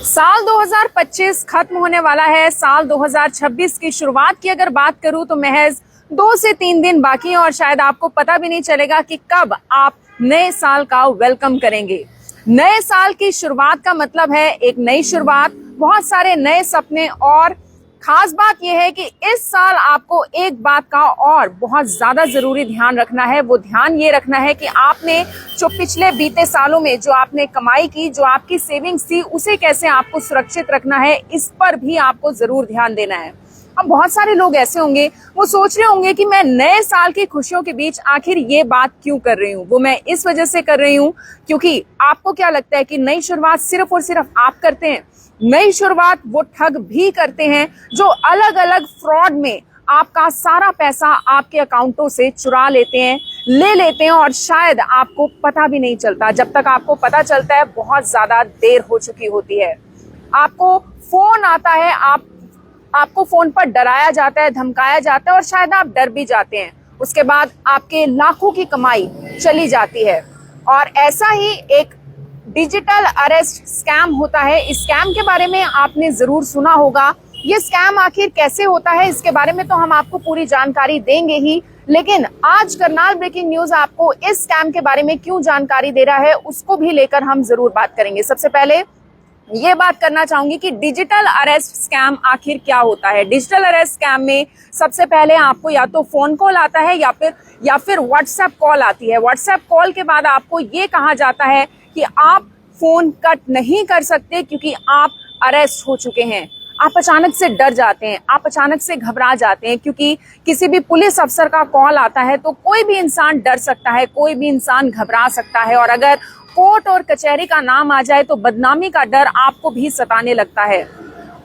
साल 2025 खत्म होने वाला है। साल 2026 की शुरुआत की अगर बात करूं तो महज 2 से 3 दिन बाकी हैं और शायद आपको पता भी नहीं चलेगा कि कब आप नए साल का वेलकम करेंगे। नए साल की शुरुआत का मतलब है एक नई शुरुआत, बहुत सारे नए सपने। और खास बात यह है कि इस साल आपको एक बात का और बहुत ज्यादा जरूरी ध्यान रखना है। वो ध्यान ये रखना है कि आपने जो पिछले बीते सालों में जो आपने कमाई की, जो आपकी सेविंग्स थी, उसे कैसे आपको सुरक्षित रखना है, इस पर भी आपको जरूर ध्यान देना है। अब बहुत सारे लोग ऐसे होंगे, वो सोच रहे होंगे कि मैं नए साल की खुशियों के बीच आखिर ये बात क्यों कर रही हूँ। वो मैं इस वजह से कर रही हूँ क्योंकि आपको क्या लगता है कि नई शुरुआत सिर्फ और सिर्फ आप करते हैं। नई शुरुआत वो ठग भी करते हैं जो अलग अलग फ्रॉड में आपका सारा पैसा आपके अकाउंटों से चुरा लेते हैं, ले लेते हैं और शायद आपको पता भी नहीं चलता। जब तक आपको पता चलता है बहुत ज्यादा देर हो चुकी होती है। आपको फोन आता है, आपको फोन पर डराया जाता है, धमकाया जाता है और शायद आप डर भी जाते हैं। उसके बाद आपके लाखों की कमाई चली जाती है। और ऐसा ही एक डिजिटल अरेस्ट स्कैम होता है। इस स्कैम के बारे में आपने जरूर सुना होगा। ये स्कैम आखिर कैसे होता है, इसके बारे में तो हम आपको पूरी जानकारी देंगे ही, लेकिन आज करनाल ब्रेकिंग न्यूज आपको इस स्कैम के बारे में क्यों जानकारी दे रहा है, उसको भी लेकर हम जरूर बात करेंगे। सबसे पहले ये बात करना चाहूंगी कि डिजिटल अरेस्ट स्कैम आखिर क्या होता है। डिजिटल अरेस्ट स्कैम में सबसे पहले आपको या तो फोन कॉल आता है या फिर व्हाट्सएप कॉल आती है। व्हाट्सएप कॉल के बाद आपको ये कहा जाता है कि आप फोन कट नहीं कर सकते क्योंकि आप अरेस्ट हो चुके हैं। आप अचानक से डर जाते हैं, आप अचानक से घबरा जाते हैं क्योंकि किसी भी पुलिस अफसर का कॉल आता है तो कोई भी इंसान डर सकता है, कोई भी इंसान घबरा सकता है। और अगर कोर्ट और कचहरी का नाम आ जाए तो बदनामी का डर आपको भी सताने लगता है।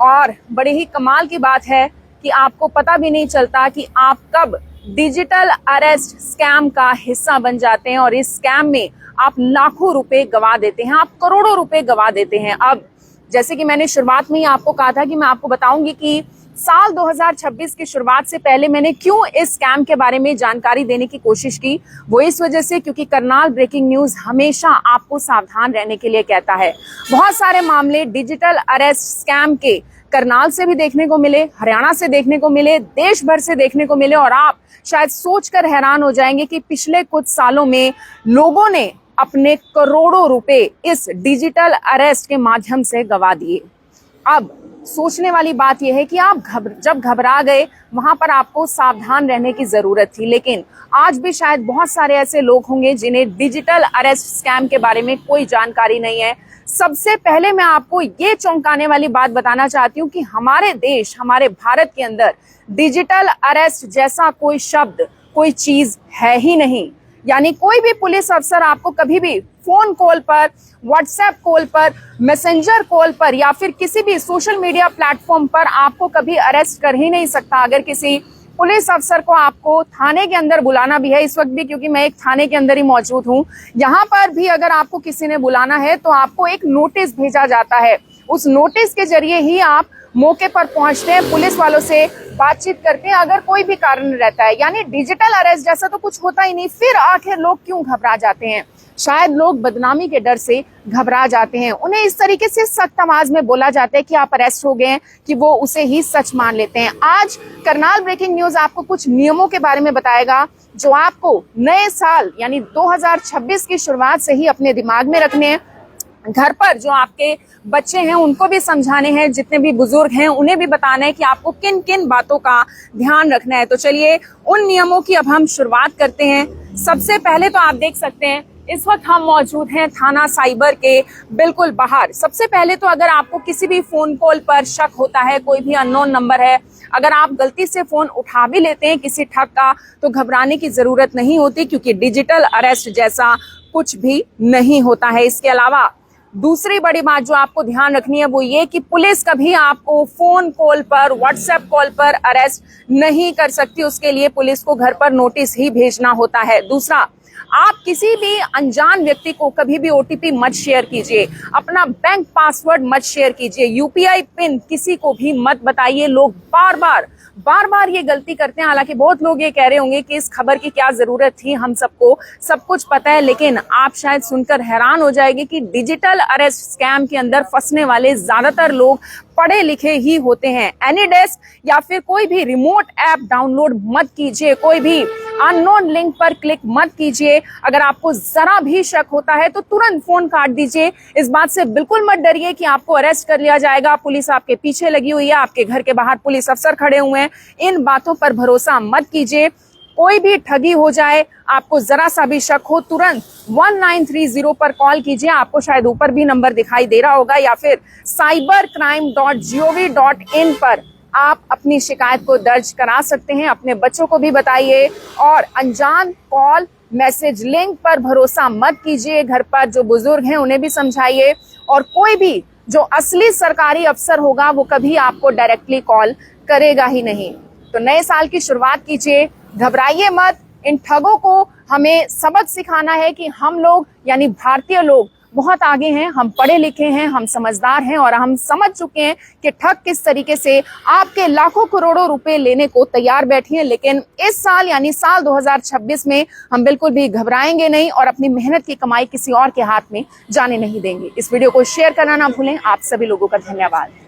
और बड़ी ही कमाल की बात है कि आपको पता भी नहीं चलता कि आप कब डिजिटल अरेस्ट स्कैम का हिस्सा बन जाते हैं और इस स्कैम में आप लाखों रुपए गवा देते हैं, आप करोड़ों रुपए गवा देते हैं। अब जैसे कि मैंने शुरुआत में ही आपको कहा था कि मैं आपको बताऊंगी कि साल 2026 की शुरुआत से पहले मैंने क्यों इस स्कैम के बारे में जानकारी देने की कोशिश की। वो इस वजह से क्योंकि करनाल ब्रेकिंग न्यूज हमेशा आपको सावधान रहने के लिए कहता है। बहुत सारे मामले डिजिटल अरेस्ट स्कैम के करनाल से भी देखने को मिले, हरियाणा से देखने को मिले, देश भर से देखने को मिले। और आप शायद सोचकर हैरान हो जाएंगे कि पिछले कुछ सालों में लोगों ने अपने करोड़ों रुपए इस डिजिटल अरेस्ट के माध्यम से गवा दिए। अब सोचने वाली बात यह है कि आप जब घबरा गए वहां पर आपको सावधान रहने की जरूरत थी, लेकिन आज भी शायद बहुत सारे ऐसे लोग होंगे जिन्हें डिजिटल अरेस्ट स्कैम के बारे में कोई जानकारी नहीं है। सबसे पहले मैं आपको ये चौंकाने वाली बात बताना चाहती हूँ कि हमारे देश, हमारे भारत के अंदर डिजिटल अरेस्ट जैसा कोई शब्द, कोई चीज है ही नहीं। यानी कोई भी पुलिस अफसर आपको कभी भी फोन कॉल पर, व्हाट्सएप कॉल पर, मैसेंजर कॉल पर या फिर किसी भी सोशल मीडिया प्लेटफॉर्म पर आपको कभी अरेस्ट कर ही नहीं सकता। अगर किसी पुलिस अफसर को आपको थाने के अंदर बुलाना भी है, इस वक्त भी क्योंकि मैं एक थाने के अंदर ही मौजूद हूँ, यहाँ पर भी अगर आपको किसी ने बुलाना है तो आपको एक नोटिस भेजा जाता है। उस नोटिस के जरिए ही आप मौके पर पहुंचते हैं, पुलिस वालों से बातचीत करते हैं अगर कोई भी कारण रहता है। यानी डिजिटल अरेस्ट जैसा तो कुछ होता ही नहीं। फिर आखिर लोग क्यों घबरा जाते हैं? शायद लोग बदनामी के डर से घबरा जाते हैं। उन्हें इस तरीके से सख्त आवाज में बोला जाता है कि आप अरेस्ट हो गए हैं कि वो उसे ही सच मान लेते हैं। आज करनाल ब्रेकिंग न्यूज आपको कुछ नियमों के बारे में बताएगा जो आपको नए साल यानी 2026 की शुरुआत से ही अपने दिमाग में रखने हैं। घर पर जो आपके बच्चे हैं उनको भी समझाने हैं, जितने भी बुजुर्ग हैं उन्हें भी बताना है कि आपको किन किन बातों का ध्यान रखना है। तो चलिए उन नियमों की अब हम शुरुआत करते हैं। सबसे पहले तो आप देख सकते हैं इस वक्त हम मौजूद हैं थाना साइबर के बिल्कुल बाहर। सबसे पहले तो अगर आपको किसी भी फोन कॉल पर शक होता है, कोई भी अननोन नंबर है, अगर आप गलती से फोन उठा भी लेते हैं किसी ठग का, तो घबराने की जरूरत नहीं होती क्योंकि डिजिटल अरेस्ट जैसा कुछ भी नहीं होता है। इसके अलावा दूसरी बड़ी बात जो आपको ध्यान रखनी है वो ये कि पुलिस कभी आपको फोन कॉल पर, व्हाट्सएप कॉल पर अरेस्ट नहीं कर सकती। उसके लिए पुलिस को घर पर नोटिस ही भेजना होता है। दूसरा, आप किसी भी अनजान व्यक्ति को कभी भी ओटीपी मत शेयर कीजिए, अपना बैंक पासवर्ड मत शेयर कीजिए, यूपीआई पिन किसी को भी मत बताइए। लोग बार बार ये गलती करते हैं। हालांकि बहुत लोग ये कह रहे होंगे कि इस खबर की क्या जरूरत थी, हम सबको सब कुछ पता है, लेकिन आप शायद सुनकर हैरान हो जाएंगे कि डिजिटल अरेस्ट स्कैम के अंदर फंसने वाले ज्यादातर लोग पढ़े लिखे ही होते हैं। एनीडेस्क या फिर कोई भी रिमोट ऐप डाउनलोड मत कीजिए, कोई भी अननोन लिंक पर क्लिक मत कीजिए। अगर आपको जरा भी शक होता है तो तुरंत फोन काट दीजिए। इस बात से बिल्कुल मत डरिए कि आपको अरेस्ट कर लिया जाएगा, पुलिस आपके पीछे लगी हुई है, आपके घर के बाहर पुलिस अफसर खड़े हुए हैं। इन बातों पर भरोसा मत कीजिए। कोई भी ठगी हो जाए, आपको जरा सा भी शक हो, तुरंत 1930 पर कॉल कीजिए। आपको शायद ऊपर भी नंबर दिखाई दे रहा होगा, या फिर cybercrime.gov.in पर आप अपनी शिकायत को दर्ज करा सकते हैं। अपने बच्चों को भी बताइए और अनजान कॉल मैसेज लिंक पर भरोसा मत कीजिए। घर पर जो बुजुर्ग हैं उन्हें भी समझाइए, और कोई भी जो असली सरकारी अफसर होगा वो कभी आपको डायरेक्टली कॉल करेगा ही नहीं। तो नए साल की शुरुआत कीजिए, घबराइए मत। इन ठगों को हमें सबक सिखाना है कि हम लोग यानी भारतीय लोग बहुत आगे हैं, हम पढ़े लिखे हैं, हम समझदार हैं, और हम समझ चुके हैं कि ठग किस तरीके से आपके लाखों करोड़ों रुपए लेने को तैयार बैठी हैं। लेकिन इस साल यानी साल 2026 में हम बिल्कुल भी घबराएंगे नहीं और अपनी मेहनत की कमाई किसी और के हाथ में जाने नहीं देंगे। इस वीडियो को शेयर करना ना भूलें। आप सभी लोगों का धन्यवाद।